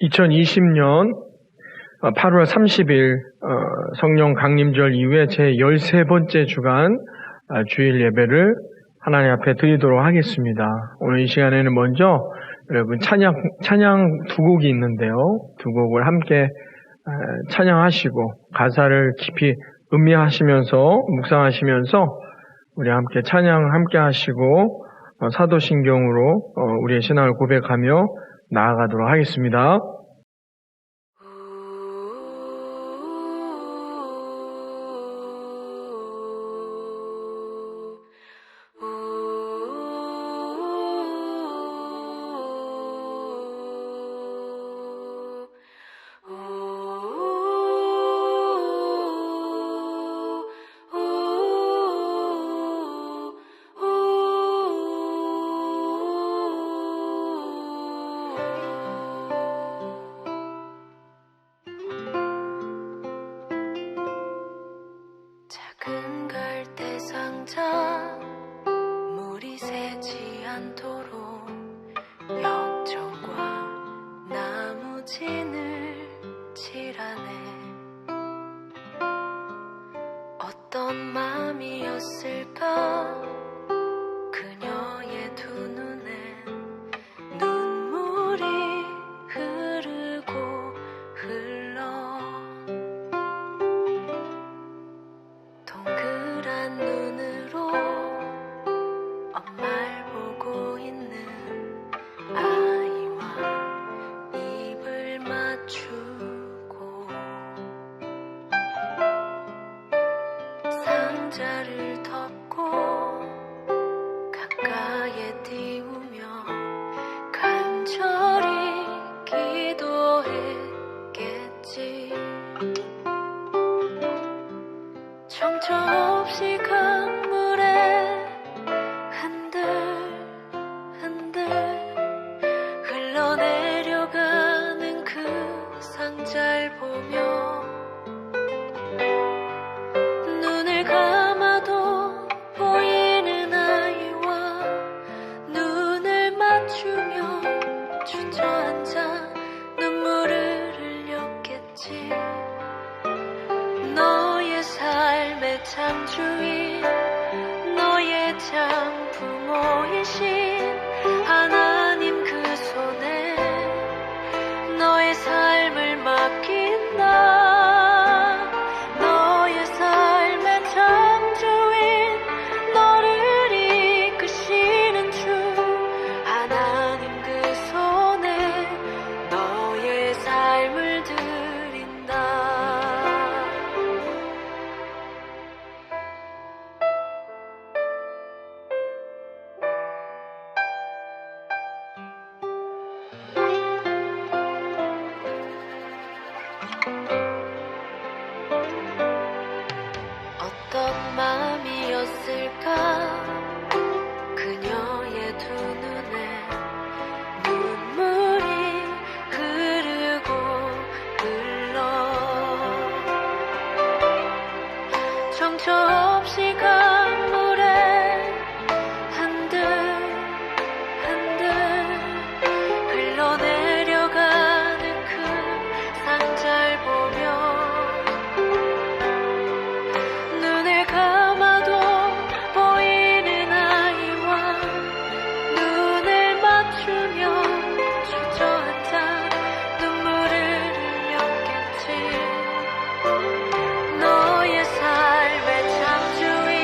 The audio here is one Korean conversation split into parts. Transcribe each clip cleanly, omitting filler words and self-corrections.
2020년 8월 30일 성령 강림절 이후에 제 13번째 주간 주일 예배를 하나님 앞에 드리도록 하겠습니다. 오늘 이 시간에는 먼저 여러분 찬양 두 곡이 있는데요. 두 곡을 함께 찬양하시고 가사를 깊이 음미하시면서 묵상하시면서 우리 함께 찬양 함께 하시고 사도신경으로 우리의 신앙을 고백하며 나아가도록 하겠습니다. 작은 갈대 상자 물이 새지 않도록 역청과 나무 진을 칠하네. 어떤 마음이었을까 그녀의 두 눈엔 눈물이 흐르고 흘러 동그란 눈으로 엄마를 보고 있는 아이와 입을 맞추고 상자를 덮고 가까이에 띄우며 간절히 기도했겠지. 정처 없이 강물에 흔들흔들 흘러내려가는 그 상자를 보며 눈을 감아도 보이는 아이와 눈을 맞추며 주저앉아 눈물을 흘렸겠지. 너의 삶의 창조인 너의 장부모이신 하나님 그 손에 너의 삶을 맡긴다. 너의 삶의 창조인 너를 이끄시는 주 하나님 그 손에 너의 삶을 드린다. 어떤 마음이었을까 그녀의 두 눈에 눈물이 흐르고 흘러 정처 없이 강물에 흔들흔들 흘러내려가는 그 상자를 보며 눈을 감아도 보이는 아이와 눈을 맞추며 주저앉아 눈물을 흘렸겠지. 너의 삶의 창조인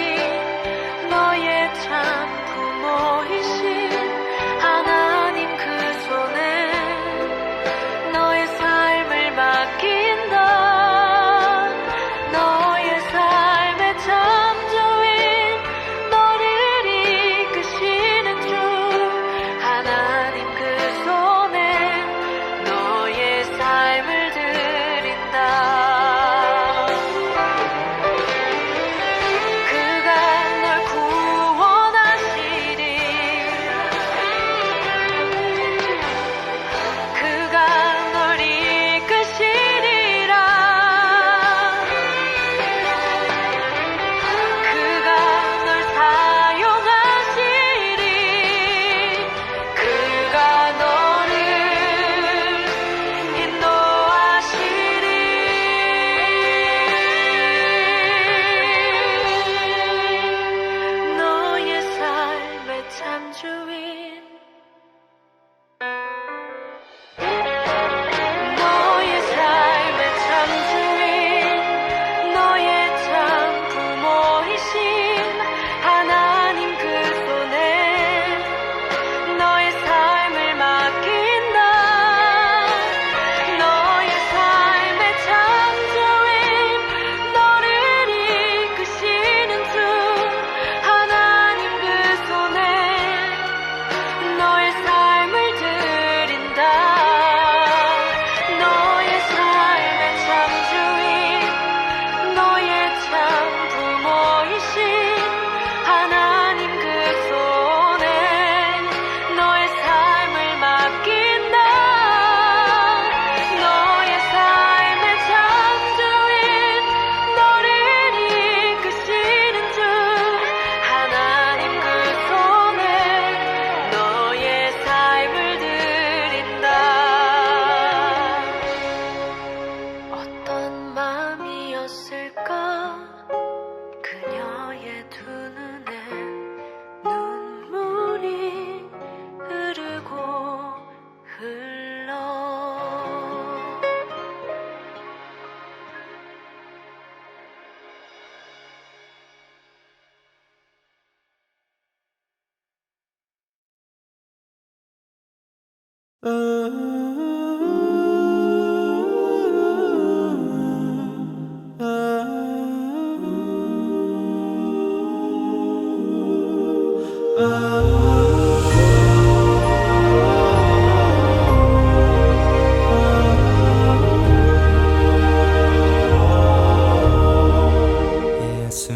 예수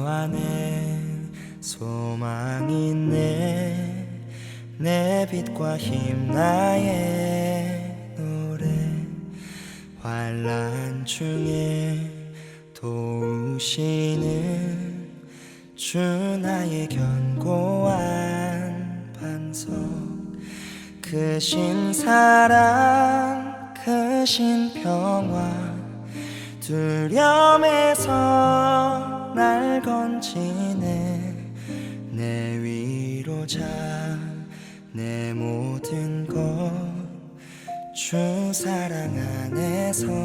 안에 소망이 있네. 내 빛과 힘 나의 노래. 환난 중에 도우시는 주 나의 견고한 반석. 크신 사랑 크신 평화 두려움에서 날 건지네. 내 위로자 내 모든 것 주 사랑 안에서리라.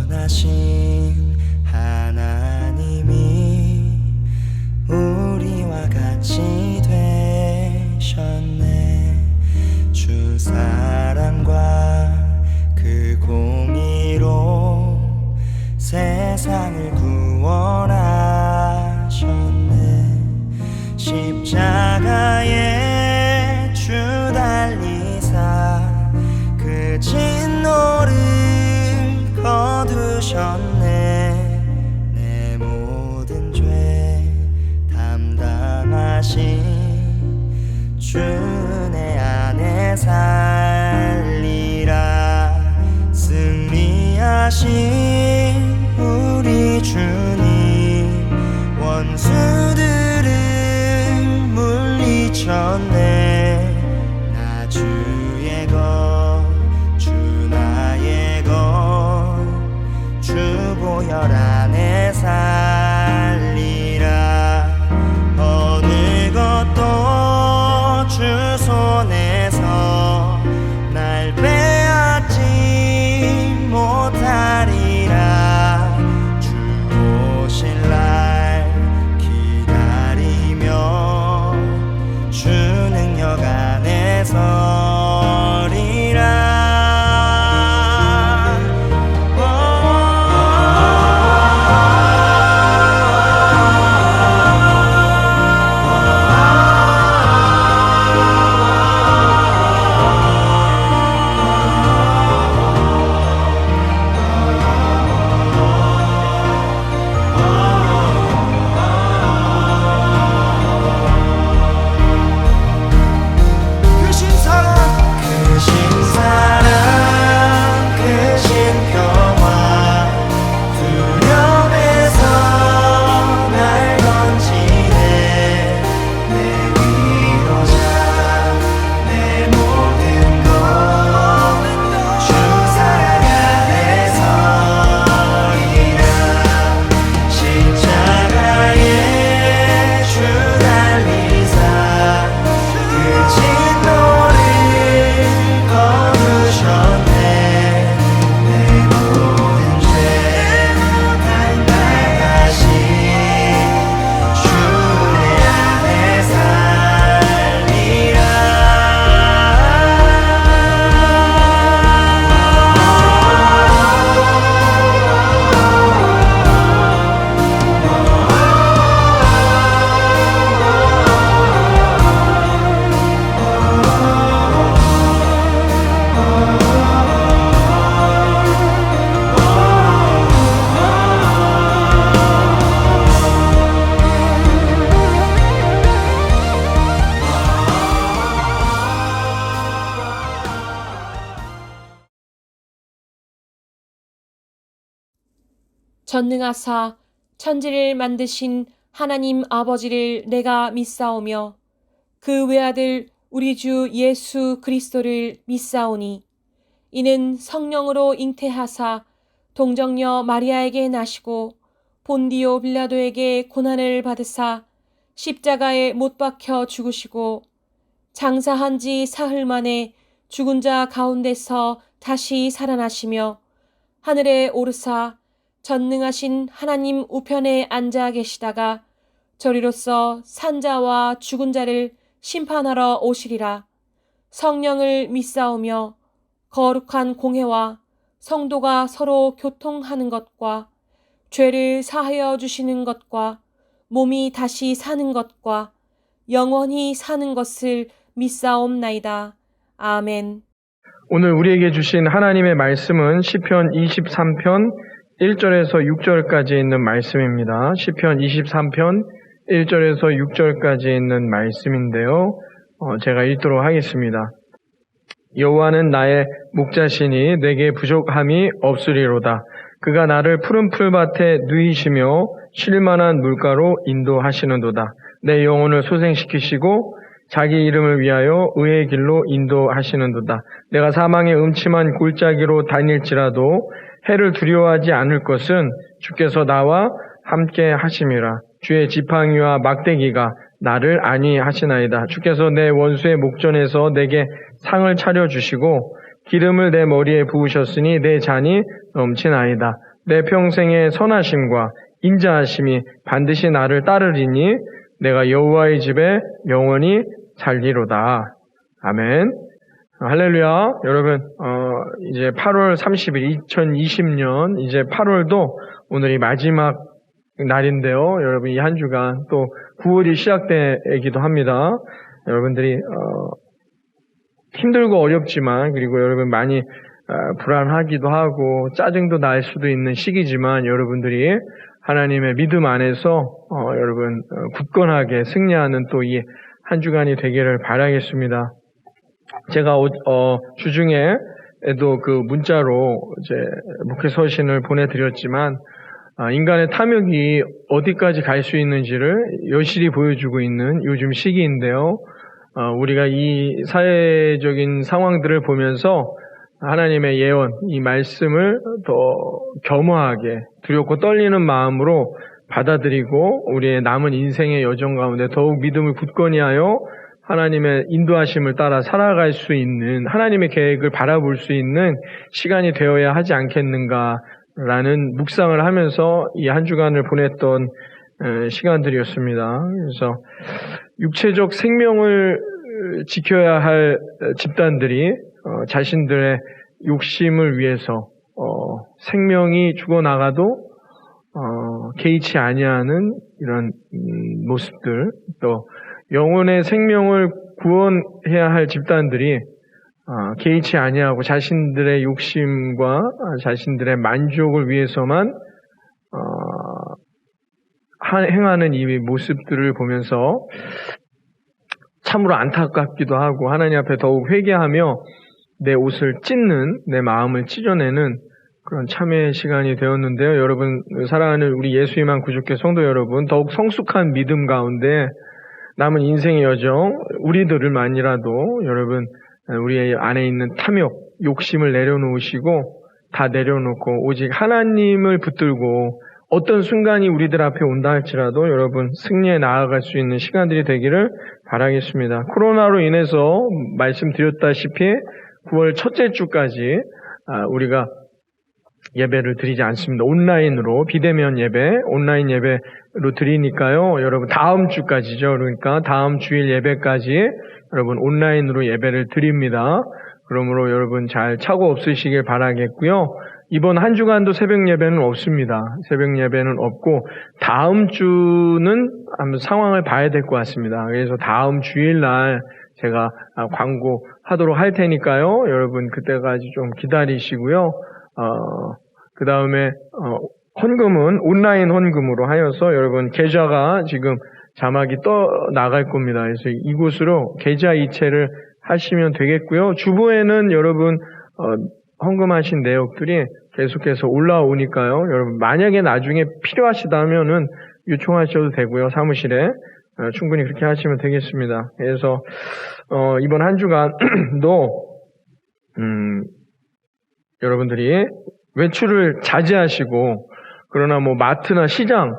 완전하신 하나님이 우리와 같이 되셨네. 주 사랑과 그 공의로 세상을 구원하셨네. 십자가에 주 달리사 그 진노를 거두셨네. 내 모든 죄 담당하신 주 내 안에 살리라. 승리하신 우리 주님 원수들을 물리쳤네. 나 주의 것 주 나의 것 주 보혈 안에 살리라. 어느 것도 주 손에서 날 빼앗지 못하리라. 주 오실 날 기다리며 주 능력 안에 서리라. 전능하사 천지를 만드신 하나님 아버지를 내가 믿사오며 그 외아들 우리 주 예수 그리스도를 믿사오니 이는 성령으로 잉태하사 동정녀 마리아에게 나시고 본디오 빌라도에게 고난을 받으사 십자가에 못 박혀 죽으시고 장사한 지 사흘 만에 죽은 자 가운데서 다시 살아나시며 하늘에 오르사 전능하신 하나님 우편에 앉아 계시다가 저리로서 산자와 죽은 자를 심판하러 오시리라. 성령을 믿사오며 거룩한 공회와 성도가 서로 교통하는 것과 죄를 사하여 주시는 것과 몸이 다시 사는 것과 영원히 사는 것을 믿사옵나이다. 아멘. 오늘 우리에게 주신 하나님의 말씀은 시편 23편 1절에서 6절까지 있는 말씀입니다. 시편 23편 1절에서 6절까지 있는 말씀인데요. 제가 읽도록 하겠습니다. 여호와는 나의 목자시니 내게 부족함이 없으리로다. 그가 나를 푸른 풀밭에 누이시며 쉴만한 물가로 인도하시는도다. 내 영혼을 소생시키시고 자기 이름을 위하여 의의 길로 인도하시는도다. 내가 사망의 음침한 골짜기로 다닐지라도 해를 두려워하지 않을 것은 주께서 나와 함께 하심이라. 주의 지팡이와 막대기가 나를 안위하시나이다. 주께서 내 원수의 목전에서 내게 상을 차려주시고 기름을 내 머리에 부으셨으니 내 잔이 넘치나이다. 내 평생의 선하심과 인자하심이 반드시 나를 따르리니 내가 여호와의 집에 영원히 살리로다. 아멘. 할렐루야. 여러분, 이제 8월 30일 2020년 이제 8월도 오늘이 마지막 날인데요. 여러분, 이 한 주간 또 9월이 시작되기도 합니다. 여러분들이 힘들고 어렵지만, 그리고 여러분 많이 불안하기도 하고 짜증도 날 수도 있는 시기지만, 여러분들이 하나님의 믿음 안에서 여러분 굳건하게 승리하는 또 이 한 주간이 되기를 바라겠습니다. 제가 주중에도 그 문자로 이제 목회 서신을 보내드렸지만, 인간의 탐욕이 어디까지 갈 수 있는지를 여실히 보여주고 있는 요즘 시기인데요. 우리가 이 사회적인 상황들을 보면서 하나님의 예언, 이 말씀을 더 겸허하게 두렵고 떨리는 마음으로 받아들이고 우리의 남은 인생의 여정 가운데 더욱 믿음을 굳건히 하여 하나님의 인도하심을 따라 살아갈 수 있는, 하나님의 계획을 바라볼 수 있는 시간이 되어야 하지 않겠는가라는 묵상을 하면서 이 한 주간을 보냈던 시간들이었습니다. 그래서 육체적 생명을 지켜야 할 집단들이 자신들의 욕심을 위해서 생명이 죽어나가도 개의치 아니하는 이런 모습들, 또 영혼의 생명을 구원해야 할 집단들이 개의치 아니하고 자신들의 욕심과 자신들의 만족을 위해서만 행하는 이 모습들을 보면서 참으로 안타깝기도 하고 하나님 앞에 더욱 회개하며 내 옷을 찢는, 내 마음을 찢어내는 그런 참회의 시간이 되었는데요. 여러분, 사랑하는 우리 예수님만 구주께 성도 여러분, 더욱 성숙한 믿음 가운데 남은 인생의 여정, 우리들만이라도 여러분, 우리 안에 있는 탐욕, 욕심을 내려놓으시고 다 내려놓고 오직 하나님을 붙들고 어떤 순간이 우리들 앞에 온다 할지라도 여러분 승리에 나아갈 수 있는 시간들이 되기를 바라겠습니다. 코로나로 인해서 말씀드렸다시피 9월 첫째 주까지 우리가 예배를 드리지 않습니다. 온라인으로, 비대면 예배, 온라인 예배로 드리니까요. 여러분 다음 주까지죠. 그러니까 다음 주일 예배까지 여러분 온라인으로 예배를 드립니다. 그러므로 여러분 잘 착오 없으시길 바라겠고요. 이번 한 주간도 새벽 예배는 없습니다. 새벽 예배는 없고 다음 주는 한번 상황을 봐야 될 것 같습니다. 그래서 다음 주일날 제가 광고하도록 할 테니까요. 여러분 그때까지 좀 기다리시고요. 그 다음에 헌금은 온라인 헌금으로 하여서 여러분 계좌가 지금 자막이 나갈 겁니다. 그래서 이곳으로 계좌 이체를 하시면 되겠고요. 주보에는 여러분 헌금하신 내역들이 계속해서 올라오니까요. 여러분 만약에 나중에 필요하시다면은 요청하셔도 되고요. 사무실에 충분히 그렇게 하시면 되겠습니다. 그래서 이번 한 주간도 여러분들이 외출을 자제하시고, 그러나 뭐 마트나 시장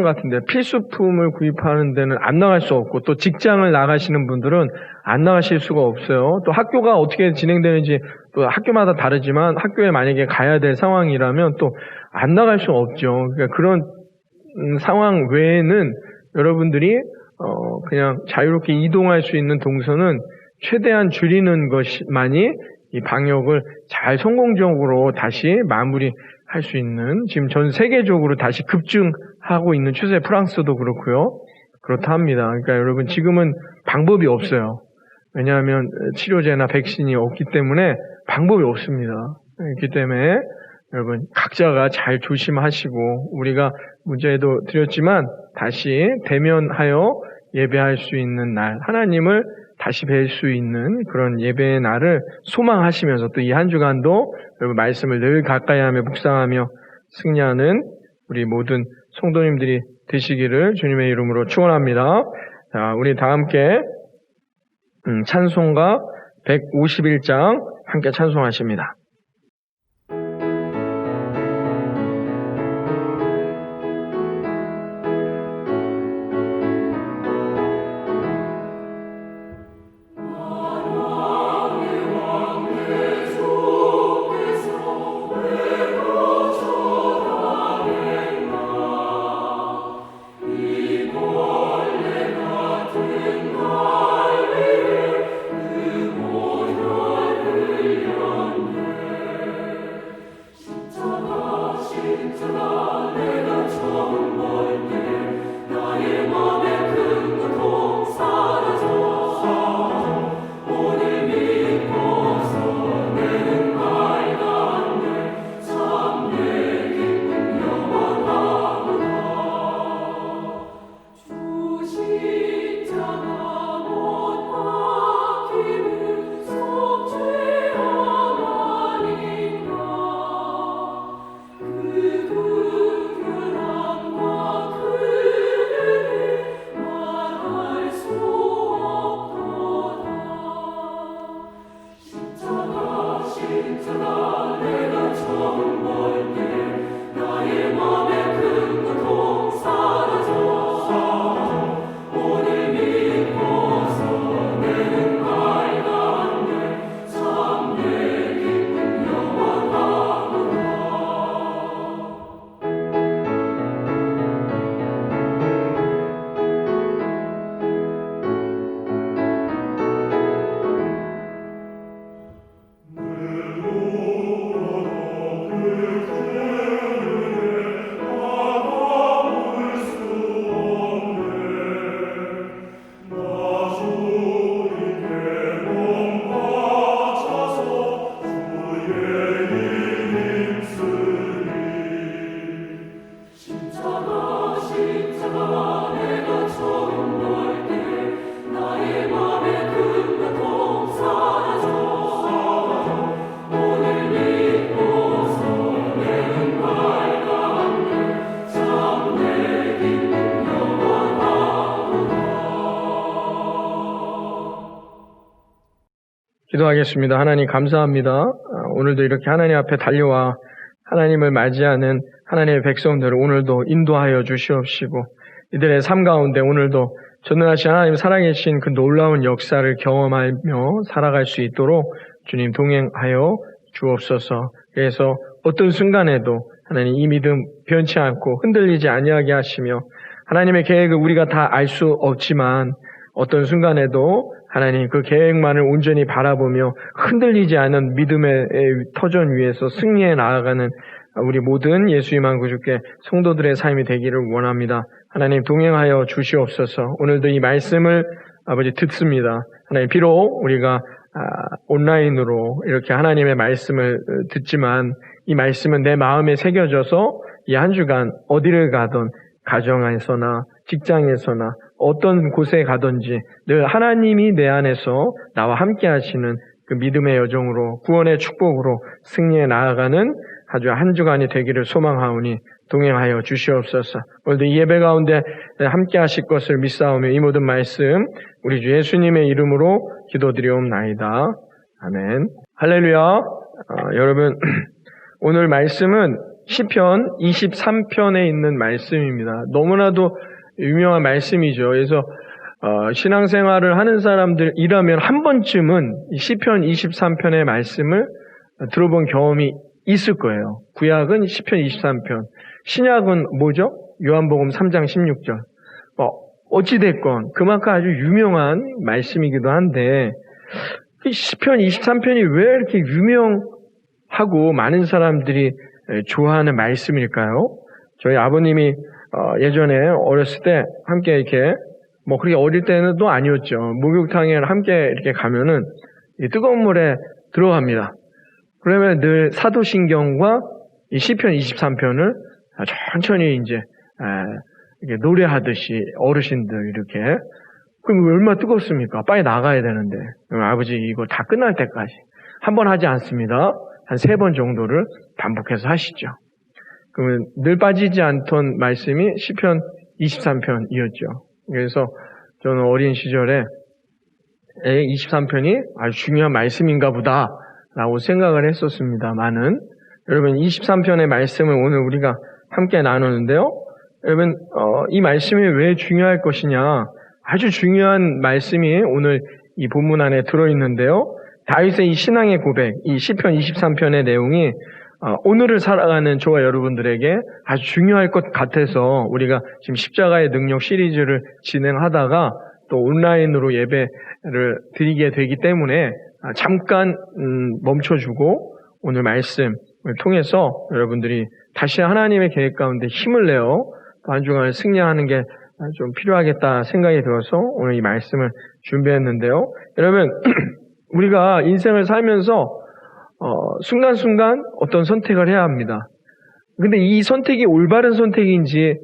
같은데 필수품을 구입하는 데는 안 나갈 수 없고, 또 직장을 나가시는 분들은 안 나가실 수가 없어요. 또 학교가 어떻게 진행되는지 또 학교마다 다르지만 학교에 만약에 가야 될 상황이라면 또 안 나갈 수 없죠. 그러니까 그런 상황 외에는 여러분들이 그냥 자유롭게 이동할 수 있는 동선은 최대한 줄이는 것만이 이 방역을 잘 성공적으로 다시 마무리할 수 있는, 지금 전 세계적으로 다시 급증하고 있는 추세, 프랑스도 그렇고요. 그렇다 합니다. 그러니까 여러분 지금은 방법이 없어요. 왜냐하면 치료제나 백신이 없기 때문에 방법이 없습니다. 그렇기 때문에 여러분 각자가 잘 조심하시고, 우리가 문제에도 드렸지만 다시 대면하여 예배할 수 있는 날, 하나님을 다시 뵐 수 있는 그런 예배의 날을 소망하시면서 또 이 한 주간도 여러분 말씀을 늘 가까이 하며 묵상하며 승리하는 우리 모든 성도님들이 되시기를 주님의 이름으로 축원합니다. 자, 우리 다 함께 찬송가 151장 함께 찬송하십니다. 기도하겠습니다. 하나님 감사합니다. 오늘도 이렇게 하나님 앞에 달려와 하나님을 맞이하는 하나님의 백성들을 오늘도 인도하여 주시옵시고, 이들의 삶 가운데 오늘도 전능하신 하나님 살아계신 그 놀라운 역사를 경험하며 살아갈 수 있도록 주님 동행하여 주옵소서. 그래서 어떤 순간에도 하나님 이 믿음 변치 않고 흔들리지 아니하게 하시며, 하나님의 계획을 우리가 다 알 수 없지만 어떤 순간에도 하나님 그 계획만을 온전히 바라보며 흔들리지 않은 믿음의 터전 위에서 승리해 나아가는 우리 모든 예수님만 구주께 성도들의 삶이 되기를 원합니다. 하나님 동행하여 주시옵소서. 오늘도 이 말씀을 아버지 듣습니다. 하나님 비록 우리가 온라인으로 이렇게 하나님의 말씀을 듣지만 이 말씀은 내 마음에 새겨져서 이 한 주간 어디를 가든 가정에서나 직장에서나 어떤 곳에 가든지 늘 하나님이 내 안에서 나와 함께 하시는 그 믿음의 여정으로 구원의 축복으로 승리해 나아가는 아주 한 주간이 되기를 소망하오니 동행하여 주시옵소서. 오늘도 이 예배 가운데 함께 하실 것을 믿사오며 이 모든 말씀 우리 주 예수님의 이름으로 기도드리옵나이다. 아멘. 할렐루야. 여러분 오늘 말씀은 시편 23편에 있는 말씀입니다. 너무나도 유명한 말씀이죠. 그래서 신앙생활을 하는 사람들이라면 한 번쯤은 이 시편 23편의 말씀을 들어본 경험이 있을 거예요. 구약은 시편 23편, 신약은 뭐죠? 요한복음 3장 16절. 어찌됐건 그만큼 아주 유명한 말씀이기도 한데 시편 23편이 왜 이렇게 유명하고 많은 사람들이 좋아하는 말씀일까요? 저희 아버님이 예전에 어렸을 때 함께 이렇게 그렇게 어릴 때는 또 아니었죠. 목욕탕에 함께 이렇게 가면은 이 뜨거운 물에 들어갑니다. 그러면 늘 사도신경과 이 시편 23편을 천천히 이제 이렇게 노래하듯이 어르신들 이렇게. 그럼 얼마나 뜨겁습니까? 빨리 나가야 되는데. 아버지 이거 다 끝날 때까지. 한 번 하지 않습니다. 한 3번 정도를 반복해서 하시죠. 그러면 늘 빠지지 않던 말씀이 시편 23편이었죠. 그래서 저는 어린 시절에 23편이 아주 중요한 말씀인가 보다 라고 생각을 했었습니다만은 여러분 23편의 말씀을 오늘 우리가 함께 나누는데요. 여러분 이 말씀이 왜 중요할 것이냐, 아주 중요한 말씀이 오늘 이 본문 안에 들어있는데요. 다윗의 이 신앙의 고백, 이 시편 23편의 내용이 오늘을 살아가는 저와 여러분들에게 아주 중요할 것 같아서 우리가 지금 십자가의 능력 시리즈를 진행하다가 또 온라인으로 예배를 드리게 되기 때문에 잠깐 멈춰주고 오늘 말씀을 통해서 여러분들이 다시 하나님의 계획 가운데 힘을 내어 한 주간을 승리하는 게 좀 필요하겠다 생각이 들어서 오늘 이 말씀을 준비했는데요. 여러분 우리가 인생을 살면서 순간순간 어떤 선택을 해야 합니다. 근데 이 선택이 올바른 선택인지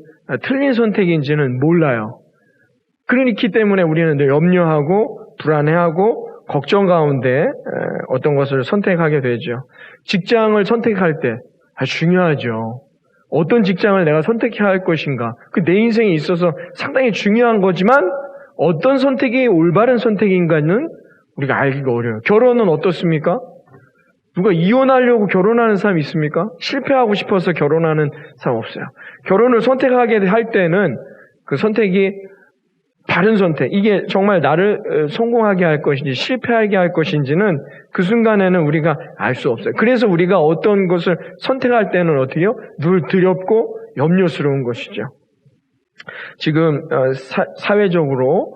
틀린 선택인지는 몰라요. 그렇기 때문에 우리는 늘 염려하고 불안해하고 걱정 가운데 어떤 것을 선택하게 되죠. 직장을 선택할 때 중요하죠. 어떤 직장을 내가 선택해야 할 것인가. 그 내 인생에 있어서 상당히 중요한 거지만 어떤 선택이 올바른 선택인가는 우리가 알기가 어려워요. 결혼은 어떻습니까? 누가 이혼하려고 결혼하는 사람 있습니까? 실패하고 싶어서 결혼하는 사람 없어요. 결혼을 선택하게 할 때는 그 선택이 바른 선택, 이게 정말 나를 성공하게 할 것인지 실패하게 할 것인지는 그 순간에는 우리가 알 수 없어요. 그래서 우리가 어떤 것을 선택할 때는 어떻게 해요? 늘 두렵고 염려스러운 것이죠. 지금 사회적으로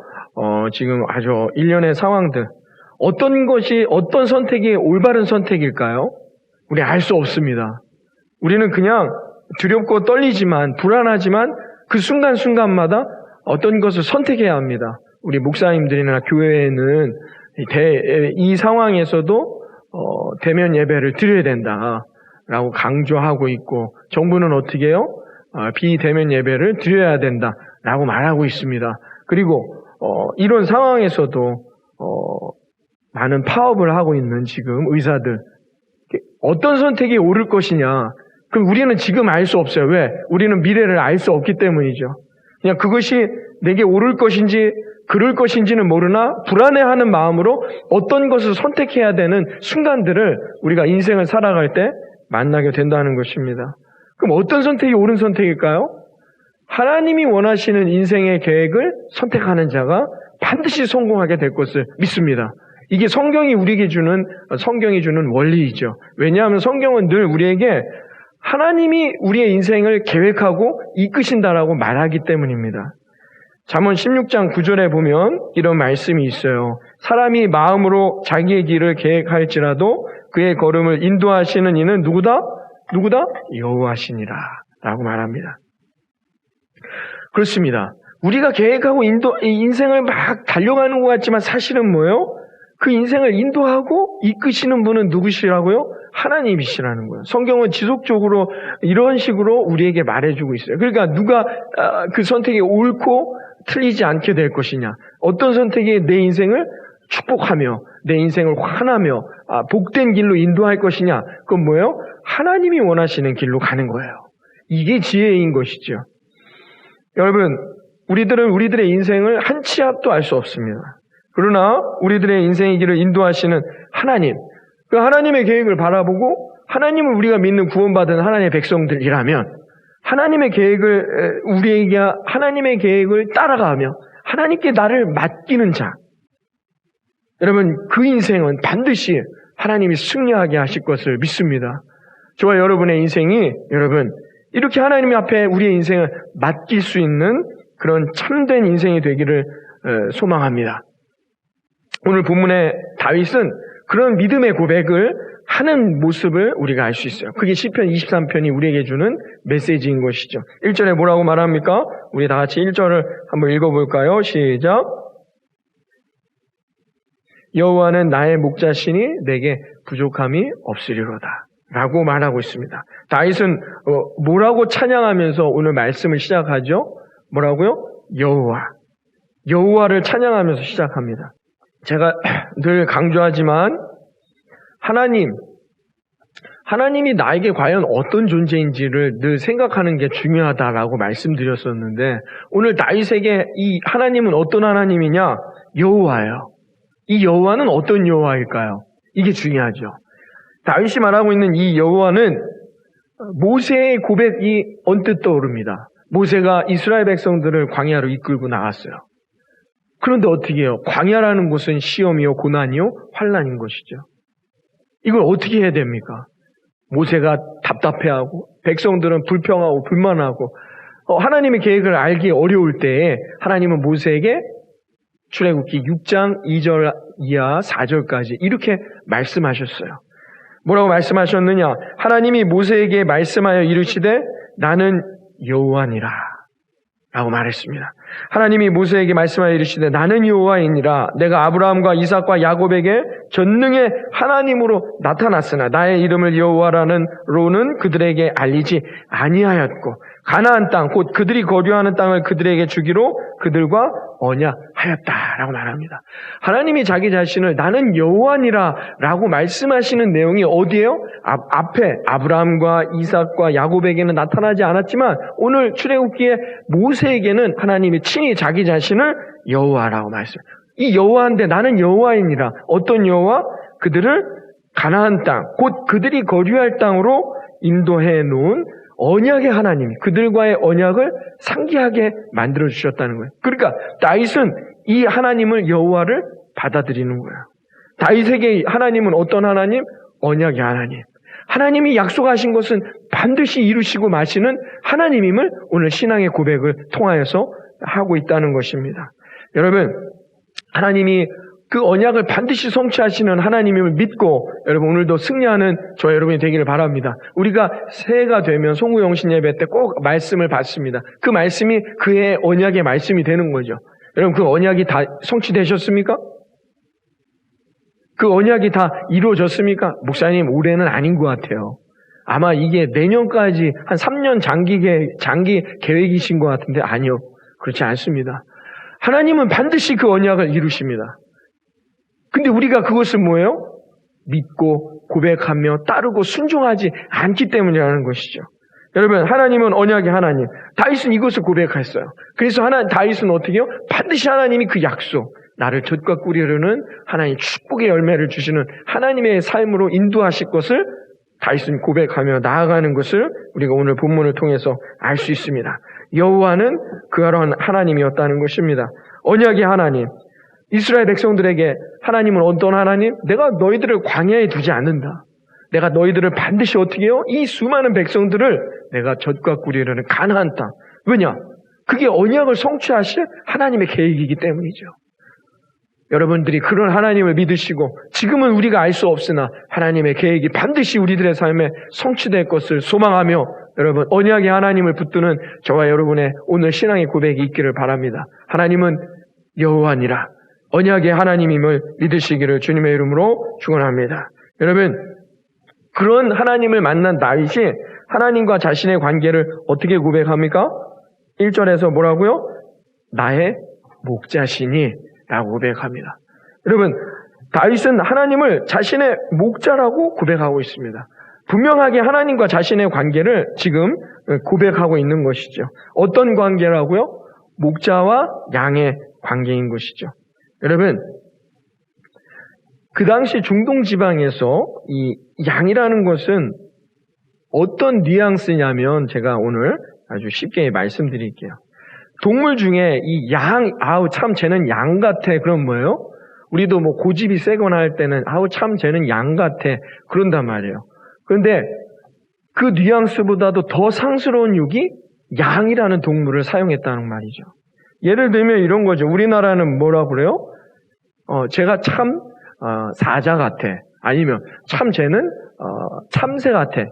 지금 아주 일련의 상황들, 어떤 선택이 올바른 선택일까요? 우리 알 수 없습니다. 우리는 그냥 두렵고 떨리지만 불안하지만 그 순간순간마다 어떤 것을 선택해야 합니다. 우리 목사님들이나 교회에는 이 상황에서도 대면 예배를 드려야 된다라고 강조하고 있고, 정부는 어떻게 해요? 비대면 예배를 드려야 된다라고 말하고 있습니다. 그리고 이런 상황에서도 많은 파업을 하고 있는 지금 의사들, 어떤 선택이 옳을 것이냐, 그럼 우리는 지금 알 수 없어요. 왜? 우리는 미래를 알 수 없기 때문이죠. 그냥 그것이 내게 옳을 것인지 그럴 것인지는 모르나 불안해하는 마음으로 어떤 것을 선택해야 되는 순간들을 우리가 인생을 살아갈 때 만나게 된다는 것입니다. 그럼 어떤 선택이 옳은 선택일까요? 하나님이 원하시는 인생의 계획을 선택하는 자가 반드시 성공하게 될 것을 믿습니다. 이게 성경이 성경이 주는 원리이죠. 왜냐하면 성경은 늘 우리에게 하나님이 우리의 인생을 계획하고 이끄신다라고 말하기 때문입니다. 잠언 16장 9절에 보면 이런 말씀이 있어요. 사람이 마음으로 자기의 길을 계획할지라도 그의 걸음을 인도하시는 이는 누구다? 여호와시니라 라고 말합니다. 그렇습니다. 우리가 계획하고 인생을 막 달려가는 것 같지만 사실은 뭐예요? 그 인생을 인도하고 이끄시는 분은 누구시라고요? 하나님이시라는 거예요. 성경은 지속적으로 이런 식으로 우리에게 말해주고 있어요. 그러니까 누가 그 선택이 옳고 틀리지 않게 될 것이냐, 어떤 선택이 내 인생을 축복하며 내 인생을 환하며 복된 길로 인도할 것이냐, 그건 뭐예요? 하나님이 원하시는 길로 가는 거예요. 이게 지혜인 것이죠. 여러분, 우리들은 우리들의 인생을 한 치 앞도 알 수 없습니다. 그러나 우리들의 인생의 길을 인도하시는 하나님, 그 하나님의 계획을 바라보고 하나님을 우리가 믿는 구원받은 하나님의 백성들이라면 하나님의 계획을 따라가며 하나님께 나를 맡기는 자, 여러분 그 인생은 반드시 하나님이 승리하게 하실 것을 믿습니다. 저와 여러분의 인생이 여러분 이렇게 하나님 앞에 우리의 인생을 맡길 수 있는 그런 참된 인생이 되기를 소망합니다. 오늘 본문의 다윗은 그런 믿음의 고백을 하는 모습을 우리가 알 수 있어요. 그게 시편 23편이 우리에게 주는 메시지인 것이죠. 1절에 뭐라고 말합니까? 우리 다 같이 1절을 한번 읽어볼까요? 시작. 여호와는 나의 목자시니 내게 부족함이 없으리로다 라고 말하고 있습니다. 다윗은 뭐라고 찬양하면서 오늘 말씀을 시작하죠? 뭐라고요? 여호와를 찬양하면서 시작합니다. 제가 늘 강조하지만 하나님이 나에게 과연 어떤 존재인지를 늘 생각하는 게 중요하다라고 말씀드렸었는데 오늘 다윗에게 이 하나님은 어떤 하나님이냐? 여호와예요. 이 여호와는 어떤 여호와일까요? 이게 중요하죠. 다윗이 말하고 있는 이 여호와는 모세의 고백이 언뜻 떠오릅니다. 모세가 이스라엘 백성들을 광야로 이끌고 나갔어요. 그런데 어떻게 해요? 광야라는 곳은 시험이요, 고난이요, 환난인 것이죠. 이걸 어떻게 해야 됩니까? 모세가 답답해하고 백성들은 불평하고 불만하고 하나님의 계획을 알기 어려울 때에 하나님은 모세에게 출애굽기 6장 2절 이하 4절까지 이렇게 말씀하셨어요. 뭐라고 말씀하셨느냐? 하나님이 모세에게 말씀하여 이르시되 나는 여호와니라 라고 말했습니다. 하나님이 모세에게 말씀하여 이르시되 나는 여호와이니라. 내가 아브라함과 이삭과 야곱에게 전능의 하나님으로 나타났으나 나의 이름을 여호와라는 로는 그들에게 알리지 아니하였고 가나안 땅 곧 그들이 거류하는 땅을 그들에게 주기로 그들과 언약하였다라고 말합니다. 하나님이 자기 자신을 나는 여호와니라 라고 말씀하시는 내용이 어디예요? 앞에 아브라함과 이삭과 야곱에게는 나타나지 않았지만 오늘 출애굽기에 모세에게는 하나님이 친히 자기 자신을 여호와라고 말씀해요. 이 여호와인데 나는 여호와이니라. 어떤 여호와? 그들을 가나안 땅 곧 그들이 거류할 땅으로 인도해 놓은 언약의 하나님, 그들과의 언약을 상기하게 만들어 주셨다는 거예요. 그러니까 다윗은 이 하나님을 여호와를 받아들이는 거예요. 다윗에게 하나님은 어떤 하나님? 언약의 하나님. 하나님이 약속하신 것은 반드시 이루시고 마시는 하나님임을 오늘 신앙의 고백을 통하여서 하고 있다는 것입니다. 여러분, 하나님이 그 언약을 반드시 성취하시는 하나님임을 믿고 여러분 오늘도 승리하는 저 여러분이 되기를 바랍니다. 우리가 새해가 되면 송구영신 예배 때 꼭 말씀을 받습니다. 그 말씀이 그의 언약의 말씀이 되는 거죠. 여러분 그 언약이 다 성취되셨습니까? 그 언약이 다 이루어졌습니까? 목사님 올해는 아닌 것 같아요. 아마 이게 내년까지 한 3년 장기 계획이신 것 같은데 아니요. 그렇지 않습니다. 하나님은 반드시 그 언약을 이루십니다. 근데 우리가 그것은 뭐예요? 믿고 고백하며 따르고 순종하지 않기 때문이라는 것이죠. 여러분 하나님은 언약의 하나님. 다윗은 이것을 고백했어요. 그래서 다윗은 어떻게 해요? 반드시 하나님이 그 약속, 나를 젖과 꿀이르는 하나님 축복의 열매를 주시는 하나님의 삶으로 인도하실 것을 다윗은 고백하며 나아가는 것을 우리가 오늘 본문을 통해서 알 수 있습니다. 여호와는 그러한 하나님이었다는 것입니다. 언약의 하나님. 이스라엘 백성들에게 하나님은 어떤 하나님? 내가 너희들을 광야에 두지 않는다. 내가 너희들을 반드시 어떻게 해요? 이 수많은 백성들을 내가 젖과 꿀이 흐르는 가나안 땅. 왜냐? 그게 언약을 성취하실 하나님의 계획이기 때문이죠. 여러분들이 그런 하나님을 믿으시고 지금은 우리가 알 수 없으나 하나님의 계획이 반드시 우리들의 삶에 성취될 것을 소망하며 여러분 언약의 하나님을 붙드는 저와 여러분의 오늘 신앙의 고백이 있기를 바랍니다. 하나님은 여호와니라. 언약의 하나님임을 믿으시기를 주님의 이름으로 축원합니다. 여러분 그런 하나님을 만난 다윗이 하나님과 자신의 관계를 어떻게 고백합니까? 1절에서 뭐라고요? 나의 목자시니 라고 고백합니다. 여러분 다윗은 하나님을 자신의 목자라고 고백하고 있습니다. 분명하게 하나님과 자신의 관계를 지금 고백하고 있는 것이죠. 어떤 관계라고요? 목자와 양의 관계인 것이죠. 여러분 그 당시 중동 지방에서 이 양이라는 것은 어떤 뉘앙스냐면 제가 오늘 아주 쉽게 말씀드릴게요. 동물 중에 이 양, 아우 참 쟤는 양 같아. 그럼 뭐예요? 우리도 뭐 고집이 세거나 할 때는 아우 참 쟤는 양 같아. 그런단 말이에요. 그런데 그 뉘앙스보다도 더 상스러운 육이 양이라는 동물을 사용했다는 말이죠. 예를 들면 이런 거죠. 우리나라는 뭐라 그래요? 제가 참 사자 같아. 아니면 참 쟤는 참새 같아.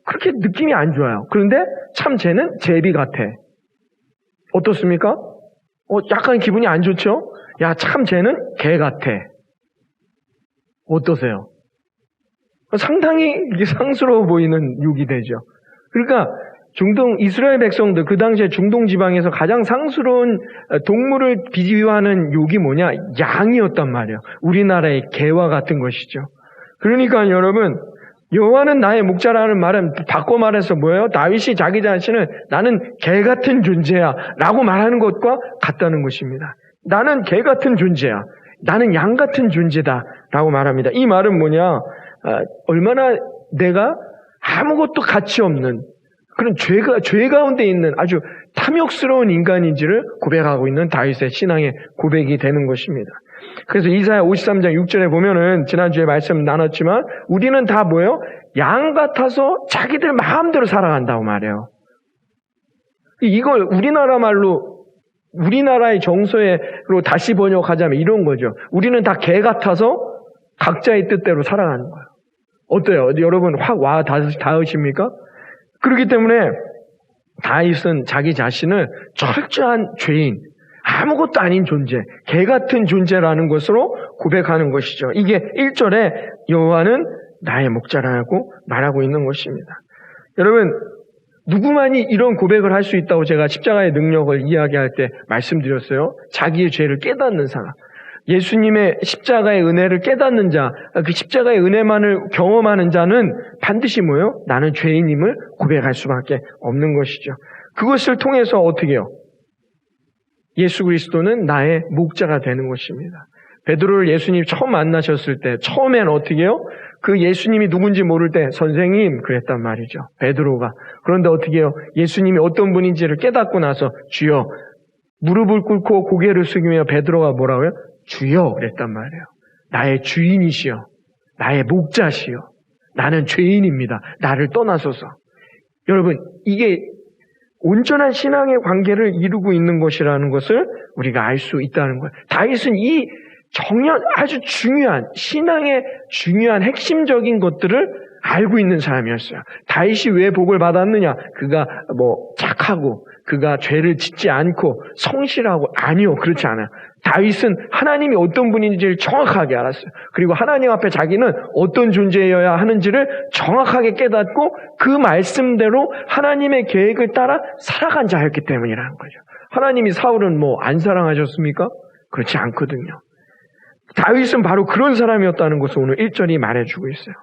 그렇게 느낌이 안 좋아요. 그런데 참 쟤는 제비 같아. 어떻습니까? 약간 기분이 안 좋죠? 야, 참 쟤는 개 같아. 어떠세요? 상당히 이게 상스러워 보이는 육이 되죠. 그러니까 이스라엘 백성들, 그 당시에 중동 지방에서 가장 상스러운 동물을 비유하는 육이 뭐냐? 양이었단 말이에요. 우리나라의 개와 같은 것이죠. 그러니까 여러분, 여호와는 나의 목자라는 말은 바꿔 말해서 뭐예요? 다윗이 자기 자신을 나는 개 같은 존재야 라고 말하는 것과 같다는 것입니다. 나는 개 같은 존재야. 나는 양 같은 존재다 라고 말합니다. 이 말은 뭐냐? 얼마나 내가 아무것도 가치 없는 그런 죄 가운데 있는 아주 탐욕스러운 인간인지를 고백하고 있는 다윗의 신앙의 고백이 되는 것입니다. 그래서 이사야 53장 6절에 보면은 지난주에 말씀 나눴지만 우리는 다 뭐예요? 양 같아서 자기들 마음대로 살아간다고 말해요. 이걸 우리나라 말로 우리나라의 정서로 다시 번역하자면 이런 거죠. 우리는 다 개 같아서 각자의 뜻대로 살아가는 거예요. 어때요? 여러분 확 와 닿으십니까? 그렇기 때문에 다윗은 자기 자신을 철저한 죄인, 아무것도 아닌 존재, 개 같은 존재라는 것으로 고백하는 것이죠. 이게 1절에 여호와는 나의 목자라고 말하고 있는 것입니다. 여러분, 누구만이 이런 고백을 할 수 있다고 제가 십자가의 능력을 이야기할 때 말씀드렸어요. 자기의 죄를 깨닫는 사람. 예수님의 십자가의 은혜를 깨닫는 자, 그 십자가의 은혜만을 경험하는 자는 반드시 뭐예요? 나는 죄인임을 고백할 수밖에 없는 것이죠. 그것을 통해서 어떻게 해요? 예수 그리스도는 나의 목자가 되는 것입니다. 베드로를 예수님이 처음 만나셨을 때 처음엔 어떻게 해요? 그 예수님이 누군지 모를 때 선생님 그랬단 말이죠. 베드로가. 그런데 어떻게 해요? 예수님이 어떤 분인지를 깨닫고 나서 주여 무릎을 꿇고 고개를 숙이며 베드로가 뭐라고요? 주여 그랬단 말이에요. 나의 주인이시여. 나의 목자시여. 나는 죄인입니다. 나를 떠나소서. 여러분 이게 온전한 신앙의 관계를 이루고 있는 것이라는 것을 우리가 알 수 있다는 거예요. 다윗은 이 아주 중요한 신앙의 중요한 핵심적인 것들을 알고 있는 사람이었어요. 다윗이 왜 복을 받았느냐? 그가 착하고 그가 죄를 짓지 않고 성실하고 아니요. 그렇지 않아요. 다윗은 하나님이 어떤 분인지를 정확하게 알았어요. 그리고 하나님 앞에 자기는 어떤 존재여야 하는지를 정확하게 깨닫고 그 말씀대로 하나님의 계획을 따라 살아간 자였기 때문이라는 거죠. 하나님이 사울은 안 사랑하셨습니까? 그렇지 않거든요. 다윗은 바로 그런 사람이었다는 것을 오늘 1절이 말해주고 있어요.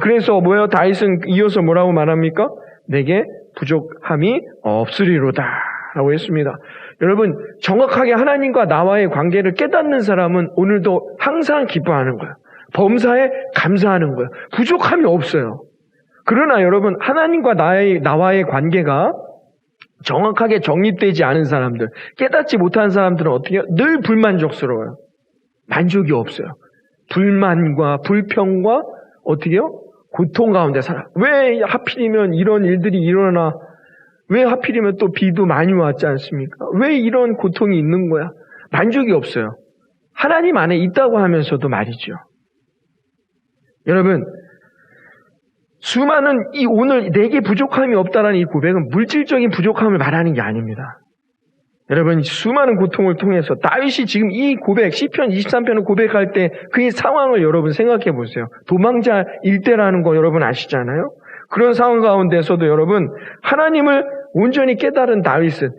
그래서 다윗은 이어서 뭐라고 말합니까? 내게 부족함이 없으리로다 라고 했습니다. 여러분 정확하게 하나님과 나와의 관계를 깨닫는 사람은 오늘도 항상 기뻐하는 거예요. 범사에 감사하는 거예요. 부족함이 없어요. 그러나 여러분 하나님과 나와의 관계가 정확하게 정립되지 않은 사람들, 깨닫지 못한 사람들은 어떻게 해요? 늘 불만족스러워요. 만족이 없어요. 불만과 불평과 어떻게 해요? 고통 가운데 살아. 왜 하필이면 이런 일들이 일어나? 왜 하필이면 또 비도 많이 왔지 않습니까? 왜 이런 고통이 있는 거야? 만족이 없어요. 하나님 안에 있다고 하면서도 말이죠. 여러분, 수많은 오늘 내게 부족함이 없다라는 이 고백은 물질적인 부족함을 말하는 게 아닙니다. 여러분 수많은 고통을 통해서 다윗이 지금 이 고백 시편 23편을 고백할 때 그의 상황을 여러분 생각해 보세요. 도망자일 때라는 거 여러분 아시잖아요. 그런 상황 가운데서도 여러분 하나님을 온전히 깨달은 다윗은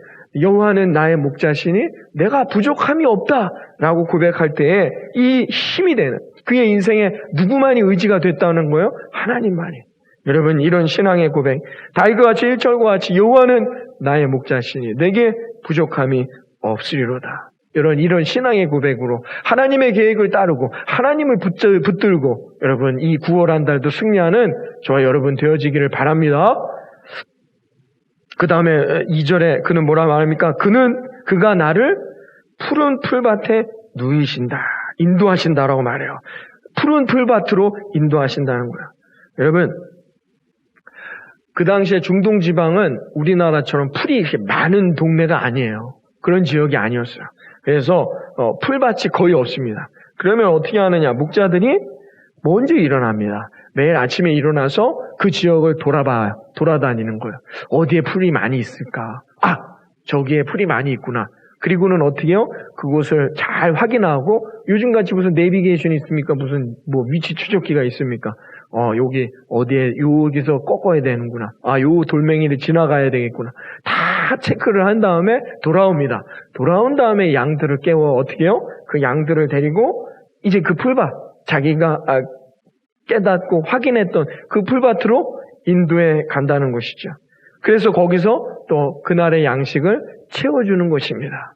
여호와는 나의 목자시니 내가 부족함이 없다라고 고백할 때에 이 힘이 되는 그의 인생에 누구만이 의지가 됐다는 거예요? 하나님만이. 여러분 이런 신앙의 고백 다윗과 같이 1절과 같이 여호와는 나의 목자시니 내게 부족함이 없으리로다. 이런 신앙의 고백으로 하나님의 계획을 따르고 하나님을 붙들고 여러분 이 9월 한 달도 승리하는 저와 여러분 되어지기를 바랍니다. 그 다음에 2절에 그는 뭐라 말합니까? 그가 나를 푸른 풀밭에 누이신다. 인도하신다라고 말해요. 푸른 풀밭으로 인도하신다는 거예요. 여러분 그 당시에 중동 지방은 우리나라처럼 풀이 이렇게 많은 동네가 아니에요. 그런 지역이 아니었어요. 그래서 풀밭이 거의 없습니다. 그러면 어떻게 하느냐? 목자들이 먼저 일어납니다. 매일 아침에 일어나서 그 지역을 돌아다니는 거예요. 어디에 풀이 많이 있을까? 아, 저기에 풀이 많이 있구나. 그리고는 어떻게 해요? 그곳을 잘 확인하고, 요즘같이 무슨 내비게이션이 있습니까? 무슨 뭐 위치 추적기가 있습니까? 여기 어디에 여기서 꺾어야 되는구나. 아, 요 돌멩이를 지나가야 되겠구나. 다 체크를 한 다음에 돌아옵니다. 돌아온 다음에 양들을 깨워 어떻게 해요? 그 양들을 데리고 이제 그 풀밭, 자기가 깨닫고 확인했던 그 풀밭으로 인도에 간다는 것이죠. 그래서 거기서 또 그날의 양식을 채워주는 것입니다.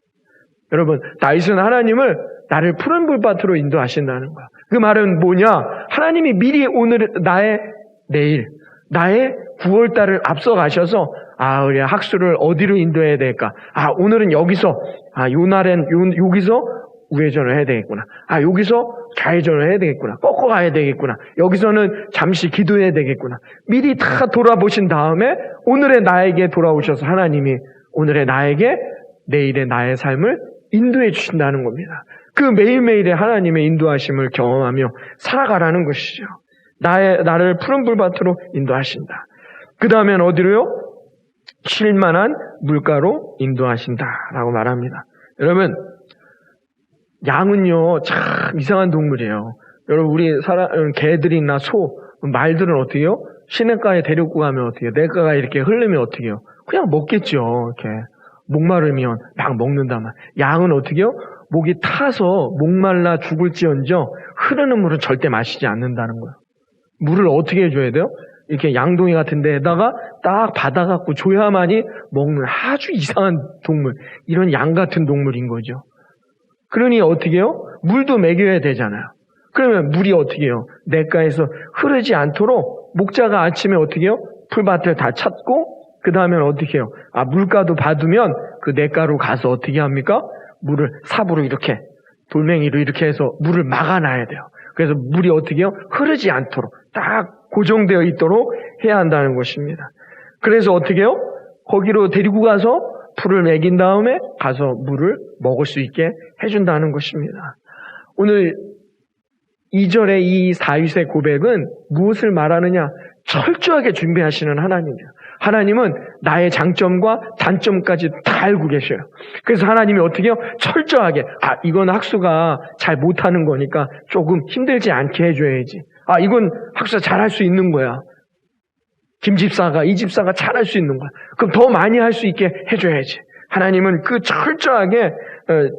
여러분, 다윗은 하나님을 나를 푸른 풀밭으로 인도하신다는 거야. 그 말은 뭐냐? 하나님이 미리 오늘 내일 나의 9월달을 앞서 가셔서 우리 학수를 어디로 인도해야 될까? 오늘은 여기서 요 날엔 여기서 우회전을 해야 되겠구나. 여기서 좌회전을 해야 되겠구나. 꺾어 가야 되겠구나. 여기서는 잠시 기도해야 되겠구나. 미리 다 돌아보신 다음에 오늘의 나에게 돌아오셔서 하나님이 오늘의 나에게 내일의 나의 삶을 인도해 주신다는 겁니다. 그 매일매일의 하나님의 인도하심을 경험하며 살아가라는 것이죠. 나를 푸른 풀밭으로 인도하신다. 그 다음엔 어디로요? 쉴만한 물가로 인도하신다라고 말합니다. 여러분, 양은요 참 이상한 동물이에요. 여러분, 우리 개들이나 소, 말들은 어떻게 해요? 시냇가에 데리고 가면 어떻게 해요? 냇가가 이렇게 흐르면 어떻게 해요? 그냥 먹겠죠. 이렇게 목마르면 막 먹는단 말. 양은 어떻게 해요? 목이 타서 목말라 죽을지언정 흐르는 물은 절대 마시지 않는다는 거예요. 물을 어떻게 해줘야 돼요? 이렇게 양동이 같은 데에다가 딱 받아갖고 줘야만이 먹는 아주 이상한 동물, 이런 양 같은 동물인 거죠. 그러니 어떻게 해요? 물도 먹여야 되잖아요. 그러면 물이 어떻게 해요? 냇가에서 흐르지 않도록 목자가 아침에 어떻게 해요? 풀밭을 다 찾고 그 다음에 어떻게 해요? 물가도 받으면 그 냇가로 가서 어떻게 합니까? 물을 삽으로 이렇게 돌멩이로 이렇게 해서 물을 막아놔야 돼요. 그래서 물이 어떻게 해요? 흐르지 않도록 딱 고정되어 있도록 해야 한다는 것입니다. 그래서 어떻게 해요? 거기로 데리고 가서 풀을 먹인 다음에 가서 물을 먹을 수 있게 해준다는 것입니다. 오늘 2절의 이 4윗의 고백은 무엇을 말하느냐? 철저하게 준비하시는 하나님이에요. 하나님은 나의 장점과 단점까지 다 알고 계셔요. 그래서 하나님이 어떻게 해요? 철저하게 이건 학수가 잘 못하는 거니까 조금 힘들지 않게 해줘야지. 이건 학수가 잘할 수 있는 거야. 이 집사가 잘할 수 있는 거야. 그럼 더 많이 할 수 있게 해줘야지. 하나님은 그 철저하게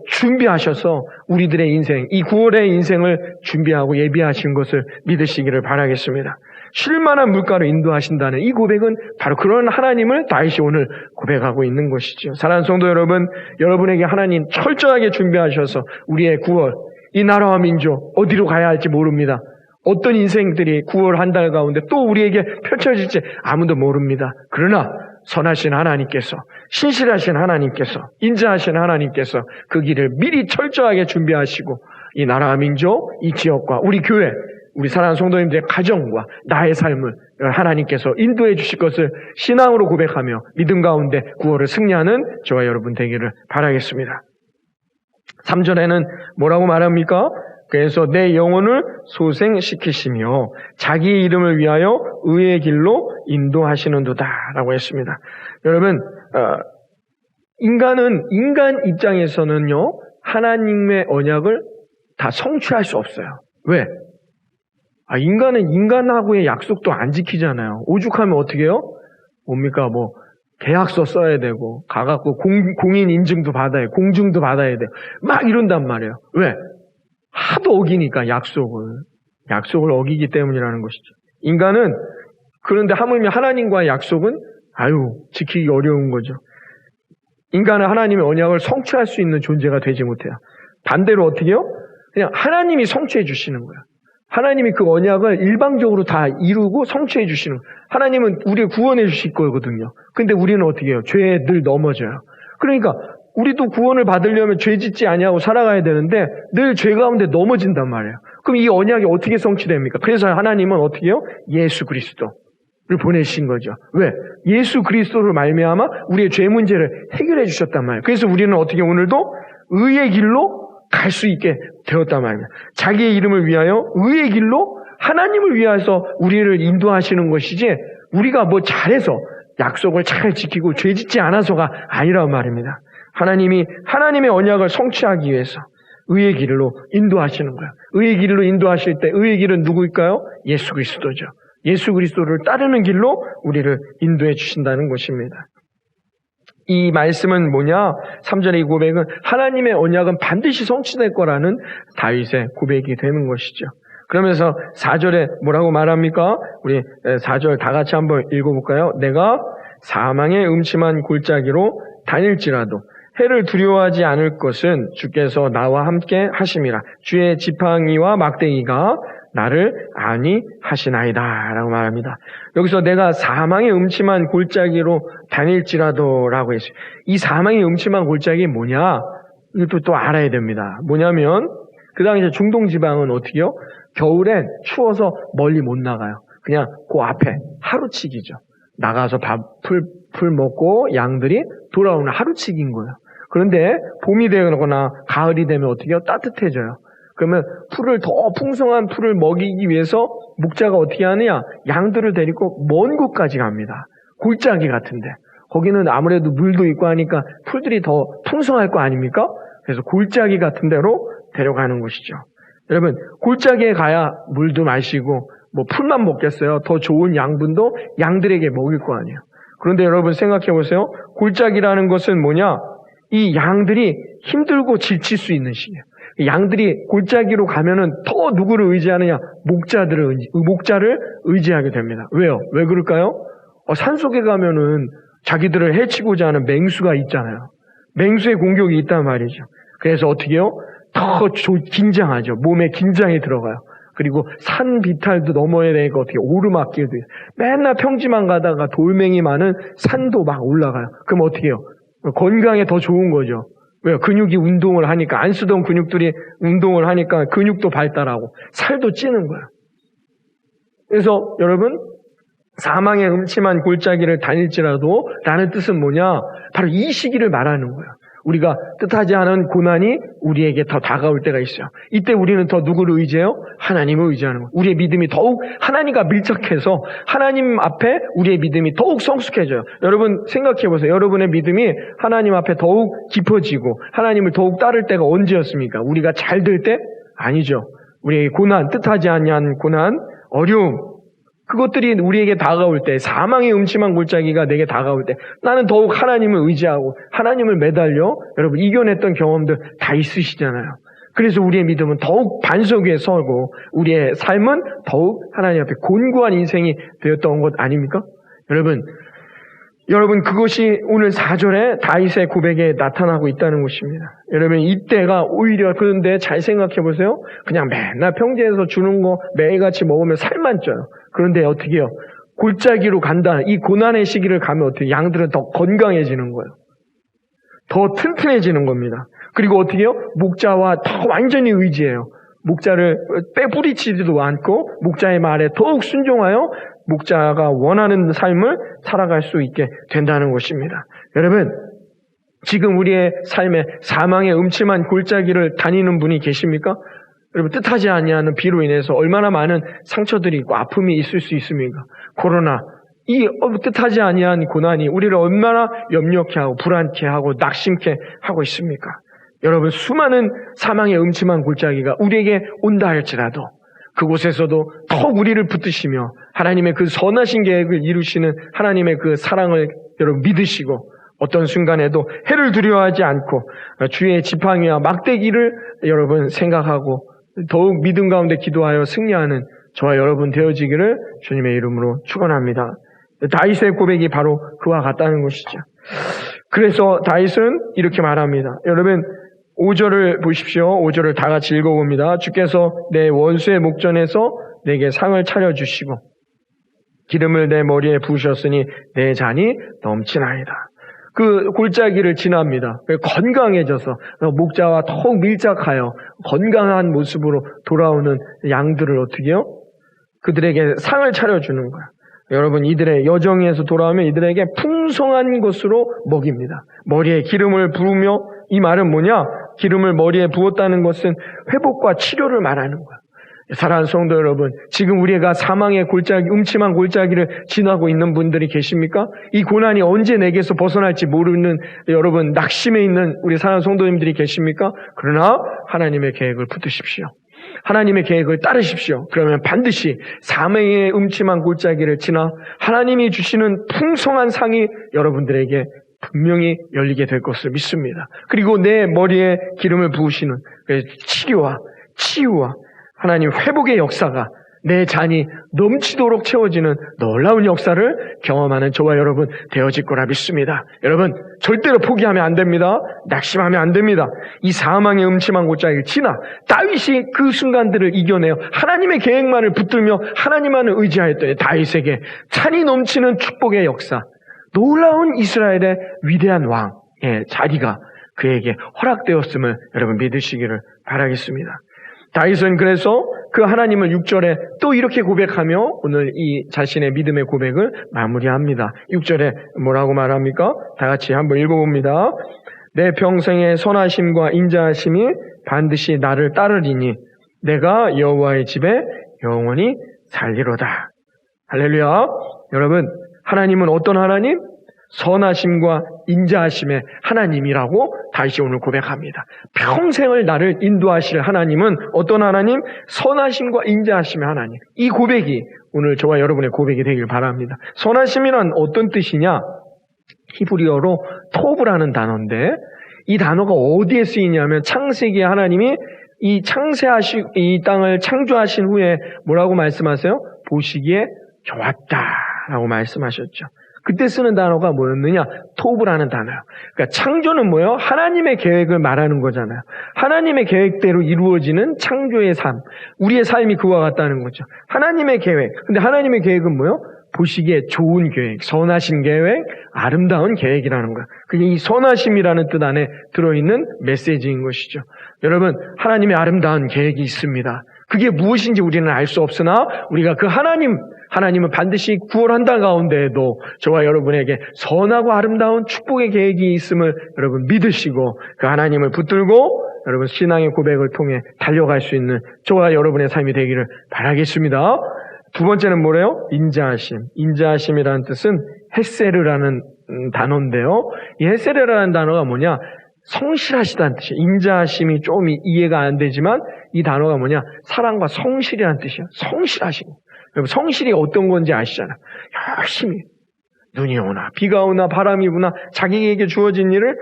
준비하셔서 우리들의 인생, 이 9월의 인생을 준비하고 예비하신 것을 믿으시기를 바라겠습니다. 쉴만한 물가로 인도하신다는 이 고백은 바로 그런 하나님을 다윗이 오늘 고백하고 있는 것이죠. 사랑하는 성도 여러분, 여러분에게 하나님 철저하게 준비하셔서 우리의 9월, 이 나라와 민족 어디로 가야 할지 모릅니다. 어떤 인생들이 9월 한 달 가운데 또 우리에게 펼쳐질지 아무도 모릅니다. 그러나 선하신 하나님께서, 신실하신 하나님께서, 인자하신 하나님께서 그 길을 미리 철저하게 준비하시고 이 나라와 민족, 이 지역과 우리 교회, 우리 사랑하는 성도님들의 가정과 나의 삶을 하나님께서 인도해 주실 것을 신앙으로 고백하며 믿음 가운데 9월을 승리하는 저와 여러분 되기를 바라겠습니다. 3절에는 뭐라고 말합니까? 그래서 내 영혼을 소생시키시며 자기 이름을 위하여 의의 길로 인도하시는도다 라고 했습니다. 여러분, 인간 입장에서는요, 하나님의 언약을 다 성취할 수 없어요. 왜? 인간은 인간하고의 약속도 안 지키잖아요. 오죽하면 어떻게 해요? 뭡니까? 계약서 써야 되고, 가갖고 공인 인증도 받아야, 공증도 받아야 돼요. 막 이런단 말이에요. 왜? 하도 어기니까 약속을 어기기 때문이라는 것이죠. 인간은 그런데 하물며 하나님과의 약속은 지키기 어려운 거죠. 인간은 하나님의 언약을 성취할 수 있는 존재가 되지 못해요. 반대로 어떻게 해요? 그냥 하나님이 성취해 주시는 거예요. 하나님이 그 언약을 일방적으로 다 이루고 성취해 주시는 거예요. 하나님은 우리를 구원해 주실 거거든요. 근데 우리는 어떻게 해요? 죄에 늘 넘어져요. 그러니까 우리도 구원을 받으려면 죄 짓지 아니하고 살아가야 되는데 늘 죄 가운데 넘어진단 말이에요. 그럼 이 언약이 어떻게 성취됩니까? 그래서 하나님은 어떻게 해요? 예수 그리스도, 보내신 거죠. 왜? 예수 그리스도를 말미암아 우리의 죄 문제를 해결해 주셨단 말이에요. 그래서 우리는 어떻게 오늘도 의의 길로 갈 수 있게 되었단 말입니다. 자기의 이름을 위하여 의의 길로 하나님을 위해서 우리를 인도하시는 것이지 우리가 뭐 잘해서 약속을 잘 지키고 죄 짓지 않아서가 아니란 말입니다. 하나님이 하나님의 언약을 성취하기 위해서 의의 길로 인도하시는 거예요. 의의 길로 인도하실 때 의의 길은 누구일까요? 예수 그리스도죠. 예수 그리스도를 따르는 길로 우리를 인도해 주신다는 것입니다. 이 말씀은 뭐냐? 3절의 이 고백은 하나님의 언약은 반드시 성취될 거라는 다윗의 고백이 되는 것이죠. 그러면서 4절에 뭐라고 말합니까? 우리 4절 다 같이 한번 읽어볼까요? 내가 사망의 음침한 골짜기로 다닐지라도 해를 두려워하지 않을 것은 주께서 나와 함께 하심이라. 주의 지팡이와 막대기가 나를 안위하시나이다 라고 말합니다. 여기서 내가 사망의 음침한 골짜기로 다닐지라도 라고 했어요. 이 사망의 음침한 골짜기 뭐냐? 이것도 또 알아야 됩니다. 뭐냐면 그 당시에 중동 지방은 어떻게요? 겨울엔 추워서 멀리 못 나가요. 그냥 그 앞에 하루치기죠. 나가서 풀 먹고 양들이 돌아오는 하루치기인 거예요. 그런데 봄이 되거나 가을이 되면 어떻게요? 따뜻해져요. 그러면 풀을 더 풍성한 풀을 먹이기 위해서 목자가 어떻게 하느냐? 양들을 데리고 먼 곳까지 갑니다. 골짜기 같은데. 거기는 아무래도 물도 있고 하니까 풀들이 더 풍성할 거 아닙니까? 그래서 골짜기 같은 데로 데려가는 것이죠. 여러분, 골짜기에 가야 물도 마시고 뭐 풀만 먹겠어요? 더 좋은 양분도 양들에게 먹일 거 아니에요. 그런데 여러분 생각해 보세요. 골짜기라는 것은 뭐냐? 이 양들이 힘들고 지칠 수 있는 시기예요. 양들이 골짜기로 가면은 더 누구를 의지하느냐? 목자를 의지하게 됩니다. 왜요? 왜 그럴까요? 산속에 가면은 자기들을 해치고자 하는 맹수가 있잖아요. 맹수의 공격이 있단 말이죠. 그래서 어떻게 해요? 더 긴장하죠. 몸에 긴장이 들어가요. 그리고 산 비탈도 넘어야 되니까 어떻게 오르막길도 있어요. 맨날 평지만 가다가 돌멩이 많은 산도 막 올라가요. 그럼 어떻게 해요? 건강에 더 좋은 거죠. 왜요? 근육이 운동을 하니까, 안 쓰던 근육들이 운동을 하니까 근육도 발달하고 살도 찌는 거예요. 그래서 여러분, 사망의 음침한 골짜기를 다닐지라도 라는 뜻은 뭐냐? 바로 이 시기를 말하는 거예요. 우리가 뜻하지 않은 고난이 우리에게 더 다가올 때가 있어요. 이때 우리는 더 누구를 의지해요? 하나님을 의지하는 거예요. 우리의 믿음이 더욱 하나님과 밀착해서 하나님 앞에 우리의 믿음이 더욱 성숙해져요. 여러분 생각해 보세요. 여러분의 믿음이 하나님 앞에 더욱 깊어지고 하나님을 더욱 따를 때가 언제였습니까? 우리가 잘 될 때? 아니죠. 우리의 고난, 뜻하지 않은 고난, 어려움, 그것들이 우리에게 다가올 때, 사망의 음침한 골짜기가 내게 다가올 때 나는 더욱 하나님을 의지하고 하나님을 매달려 여러분 이겨냈던 경험들 다 있으시잖아요. 그래서 우리의 믿음은 더욱 반석 위에 서고 우리의 삶은 더욱 하나님 앞에 곤고한 인생이 되었던 것 아닙니까? 여러분 그것이 오늘 4절에 다윗의 고백에 나타나고 있다는 것입니다. 여러분 이때가 오히려 그런데 잘 생각해 보세요. 그냥 맨날 평지에서 주는 거 매일같이 먹으면 살만 쪄요. 그런데 어떻게 해요? 골짜기로 간다. 이 고난의 시기를 가면 어떻게 양들은 더 건강해지는 거예요. 더 튼튼해지는 겁니다. 그리고 어떻게 해요? 목자와 더 완전히 의지해요. 목자를 빼부리치지도 않고 목자의 말에 더욱 순종하여 목자가 원하는 삶을 살아갈 수 있게 된다는 것입니다. 여러분, 지금 우리의 삶에 사망의 음침한 골짜기를 다니는 분이 계십니까? 여러분, 뜻하지 아니하는 비로 인해서 얼마나 많은 상처들이 있고 아픔이 있을 수 있습니까? 코로나, 이 뜻하지 아니한 고난이 우리를 얼마나 염려케 하고 불안케 하고 낙심케 하고 있습니까? 여러분, 수많은 사망의 음침한 골짜기가 우리에게 온다 할지라도 그곳에서도 더욱 우리를 붙드시며 하나님의 그 선하신 계획을 이루시는 하나님의 그 사랑을 여러분 믿으시고 어떤 순간에도 해를 두려워하지 않고 주의 지팡이와 막대기를 여러분 생각하고 더욱 믿음 가운데 기도하여 승리하는 저와 여러분 되어지기를 주님의 이름으로 축원합니다. 다윗의 고백이 바로 그와 같다는 것이죠. 그래서 다윗은 이렇게 말합니다. 여러분 5절을 보십시오. 5절을 다 같이 읽어봅니다. 주께서 내 원수의 목전에서 내게 상을 차려주시고 기름을 내 머리에 부으셨으니 내 잔이 넘치나이다. 그 골짜기를 지납니다. 건강해져서 목자와 더욱 밀착하여 건강한 모습으로 돌아오는 양들을 어떻게 해요? 그들에게 상을 차려주는 거야. 여러분 이들의 여정에서 돌아오면 이들에게 풍성한 것으로 먹입니다. 머리에 기름을 부으며 이 말은 뭐냐? 기름을 머리에 부었다는 것은 회복과 치료를 말하는 거야. 사랑하는 성도 여러분, 지금 우리가 사망의 골짜기, 음침한 골짜기를 지나고 있는 분들이 계십니까? 이 고난이 언제 내게서 벗어날지 모르는 여러분 낙심해 있는 우리 사랑하는 성도님들이 계십니까? 그러나 하나님의 계획을 붙드십시오. 하나님의 계획을 따르십시오. 그러면 반드시 사망의 음침한 골짜기를 지나 하나님이 주시는 풍성한 상이 여러분들에게 분명히 열리게 될 것을 믿습니다. 그리고 내 머리에 기름을 부으시는 치료와 치유와 하나님 회복의 역사가 내 잔이 넘치도록 채워지는 놀라운 역사를 경험하는 저와 여러분 되어질 거라 믿습니다. 여러분 절대로 포기하면 안 됩니다. 낙심하면 안 됩니다. 이 사망의 음침한 골짜기를 지나 다윗이 그 순간들을 이겨내어 하나님의 계획만을 붙들며 하나님만을 의지하였더니 다윗에게 찬이 넘치는 축복의 역사, 놀라운 이스라엘의 위대한 왕의 자리가 그에게 허락되었음을 여러분 믿으시기를 바라겠습니다. 다윗은 그래서 그 하나님을 6절에 또 이렇게 고백하며 오늘 이 자신의 믿음의 고백을 마무리합니다. 6절에 뭐라고 말합니까? 다 같이 한번 읽어봅니다. 내 평생의 선하심과 인자하심이 반드시 나를 따르리니 내가 여호와의 집에 영원히 살리로다. 할렐루야. 여러분 하나님은 어떤 하나님? 선하심과 인자하심의 하나님이라고 다시 오늘 고백합니다. 평생을 나를 인도하실 하나님은 어떤 하나님? 선하심과 인자하심의 하나님. 이 고백이 오늘 저와 여러분의 고백이 되길 바랍니다. 선하심이란 어떤 뜻이냐? 히브리어로 토브라는 단어인데 이 단어가 어디에 쓰이냐면 창세기에 하나님이 이 땅을 창조하신 후에 뭐라고 말씀하세요? 보시기에 좋았다라고 말씀하셨죠. 그때 쓰는 단어가 뭐였느냐? 토브라는 단어예요. 그러니까 창조는 뭐예요? 하나님의 계획을 말하는 거잖아요. 하나님의 계획대로 이루어지는 창조의 삶. 우리의 삶이 그와 같다는 거죠. 하나님의 계획. 근데 하나님의 계획은 뭐예요? 보시기에 좋은 계획, 선하신 계획, 아름다운 계획이라는 거예요. 그게 이 선하심이라는 뜻 안에 들어있는 메시지인 것이죠. 여러분, 하나님의 아름다운 계획이 있습니다. 그게 무엇인지 우리는 알 수 없으나 우리가 그 하나님은 반드시 구원한다 가운데에도 저와 여러분에게 선하고 아름다운 축복의 계획이 있음을 여러분 믿으시고 그 하나님을 붙들고 여러분 신앙의 고백을 통해 달려갈 수 있는 저와 여러분의 삶이 되기를 바라겠습니다. 두 번째는 뭐래요? 인자하심. 인자하심이라는 뜻은 헤세르라는 단어인데요. 이 헤세르라는 단어가 뭐냐? 성실하시다는 뜻이에요. 인자하심이 좀 이해가 안 되지만 이 단어가 뭐냐? 사랑과 성실이라는 뜻이에요. 성실하심. 여러분 성실이 어떤 건지 아시잖아요. 열심히 눈이 오나 비가 오나 바람이 부나 자기에게 주어진 일을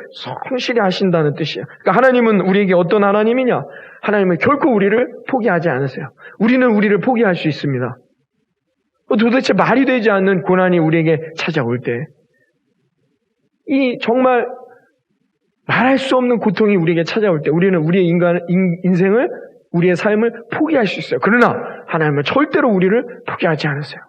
성실히 하신다는 뜻이에요. 그러니까 하나님은 우리에게 어떤 하나님이냐? 하나님은 결코 우리를 포기하지 않으세요. 우리는 우리를 포기할 수 있습니다. 도대체 말이 되지 않는 고난이 우리에게 찾아올 때 이 정말 말할 수 없는 고통이 우리에게 찾아올 때 우리는 우리의 인생을 우리의 삶을 포기할 수 있어요. 그러나 하나님은 절대로 우리를 포기하지 않으세요.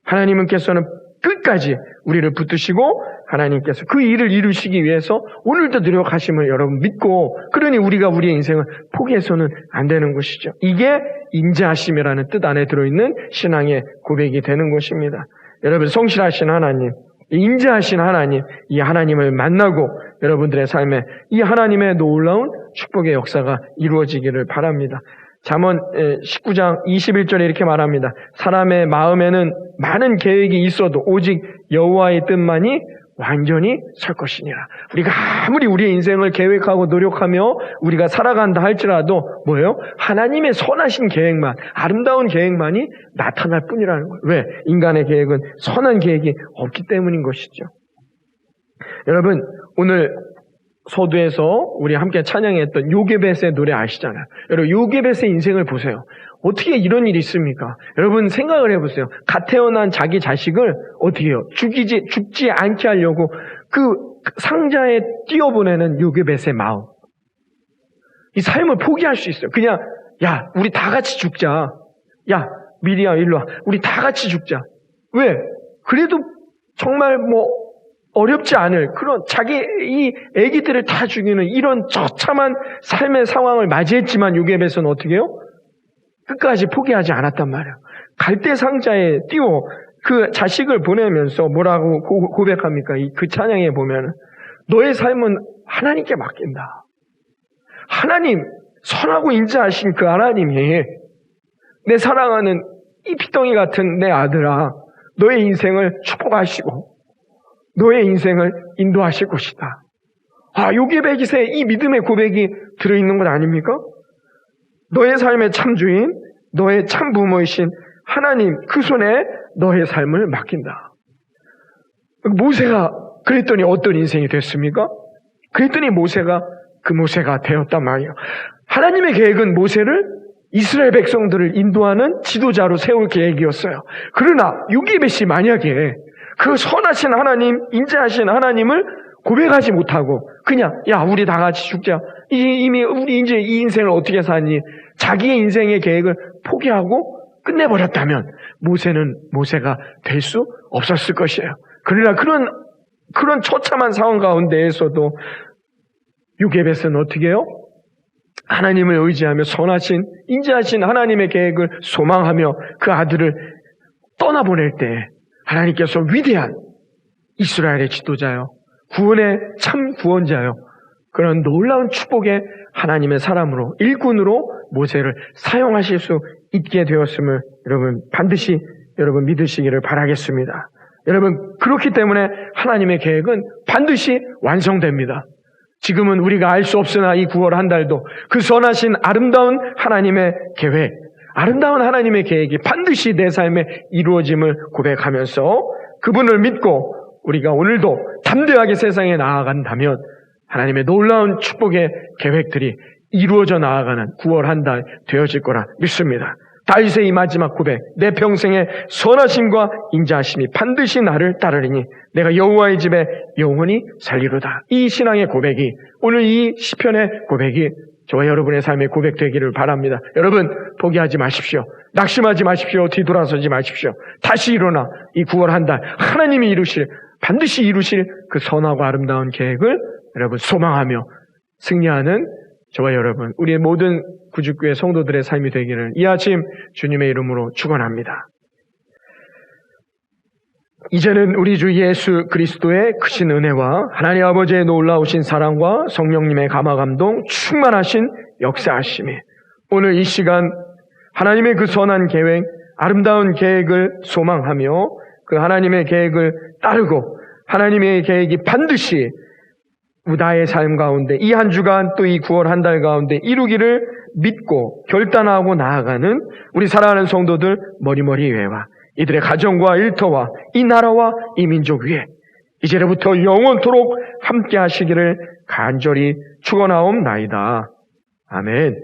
하나님께서는 끝까지 우리를 붙드시고 하나님께서 그 일을 이루시기 위해서 오늘도 노력하심을 여러분 믿고 그러니 우리가 우리의 인생을 포기해서는 안 되는 것이죠. 이게 인자하심이라는 뜻 안에 들어있는 신앙의 고백이 되는 것입니다. 여러분 성실하신 하나님, 인자하신 하나님, 이 하나님을 만나고 여러분들의 삶에 이 하나님의 놀라운 축복의 역사가 이루어지기를 바랍니다. 잠언 19장 21절에 이렇게 말합니다. 사람의 마음에는 많은 계획이 있어도 오직 여호와의 뜻만이 완전히 설 것이니라. 우리가 아무리 우리의 인생을 계획하고 노력하며 우리가 살아간다 할지라도 뭐예요? 하나님의 선하신 계획만, 아름다운 계획만이 나타날 뿐이라는 거예요. 왜? 인간의 계획은 선한 계획이 없기 때문인 것이죠. 여러분 오늘 서두에서 우리 함께 찬양했던 요게벳의 노래 아시잖아요. 여러분 요게벳의 인생을 보세요. 어떻게 이런 일이 있습니까? 여러분 생각을 해보세요. 갓 태어난 자기 자식을 어떻게 해요? 죽지 않게 하려고 그 상자에 띄워보내는 요게벳의 마음. 이 삶을 포기할 수 있어요. 그냥 야 우리 다 같이 죽자. 야 미리야 일로 와. 우리 다 같이 죽자. 왜? 그래도 정말 어렵지 않을 그런 자기 이 애기들을 다 죽이는 이런 처참한 삶의 상황을 맞이했지만 요게벳은 어떻게 해요? 끝까지 포기하지 않았단 말이에요. 갈대 상자에 띄워 그 자식을 보내면서 뭐라고 고백합니까? 그 찬양에 보면 너의 삶은 하나님께 맡긴다. 하나님, 선하고 인자하신 그 하나님이 내 사랑하는 이 피덩이 같은 내 아들아, 너의 인생을 축복하시고 너의 인생을 인도하실 것이다. 요게백이세 이 믿음의 고백이 들어있는 것 아닙니까? 너의 삶의 참주인, 너의 참부모이신 하나님 그 손에 너의 삶을 맡긴다. 모세가 그랬더니 어떤 인생이 됐습니까? 그랬더니 모세가 그 모세가 되었단 말이에요. 하나님의 계획은 모세를 이스라엘 백성들을 인도하는 지도자로 세울 계획이었어요. 그러나 요게벳이 만약에 그 선하신 하나님, 인자하신 하나님을 고백하지 못하고 그냥 우리 다 같이 죽자. 이미 우리 이제 이 인생을 어떻게 사니? 자기의 인생의 계획을 포기하고 끝내버렸다면 모세는 모세가 될 수 없었을 것이에요. 그러나 그런 처참한 상황 가운데에서도 요게벳은 어떻게 해요? 하나님을 의지하며 선하신 인자하신 하나님의 계획을 소망하며 그 아들을 떠나보낼 때 하나님께서 위대한 이스라엘의 지도자요, 구원의 참 구원자요, 그런 놀라운 축복의 하나님의 사람으로 일꾼으로 모세를 사용하실 수 있게 되었음을 여러분 반드시 여러분 믿으시기를 바라겠습니다. 여러분 그렇기 때문에 하나님의 계획은 반드시 완성됩니다. 지금은 우리가 알 수 없으나 이 9월 한 달도 그 선하신 아름다운 하나님의 계획, 아름다운 하나님의 계획이 반드시 내 삶에 이루어짐을 고백하면서 그분을 믿고 우리가 오늘도 담대하게 세상에 나아간다면 하나님의 놀라운 축복의 계획들이 이루어져 나아가는 9월 한 달 되어질 거라 믿습니다. 다윗의 이 마지막 고백, 내 평생의 선하심과 인자하심이 반드시 나를 따르리니 내가 여호와의 집에 영원히 살리로다. 이 신앙의 고백이, 오늘 이 시편의 고백이 저와 여러분의 삶의 고백 되기를 바랍니다. 여러분 포기하지 마십시오. 낙심하지 마십시오. 뒤돌아서지 마십시오. 다시 일어나 이 9월 한 달 하나님이 반드시 이루실 그 선하고 아름다운 계획을 여러분 소망하며 승리하는 저와 여러분, 우리의 모든 구주교회 성도들의 삶이 되기를 이 아침 주님의 이름으로 축원합니다. 이제는 우리 주 예수 그리스도의 크신 은혜와 하나님 아버지의 놀라우신 사랑과 성령님의 감화감동 충만하신 역사하심이 오늘 이 시간 하나님의 그 선한 계획, 아름다운 계획을 소망하며 그 하나님의 계획을 따르고 하나님의 계획이 반드시 나의 삶 가운데 이 한 주간 또 이 9월 한 달 가운데 이루기를 믿고 결단하고 나아가는 우리 사랑하는 성도들 머리머리 위에와 이들의 가정과 일터와 이 나라와 이 민족 위에 이제로부터 영원토록 함께 하시기를 간절히 축원하옵나이다. 아멘.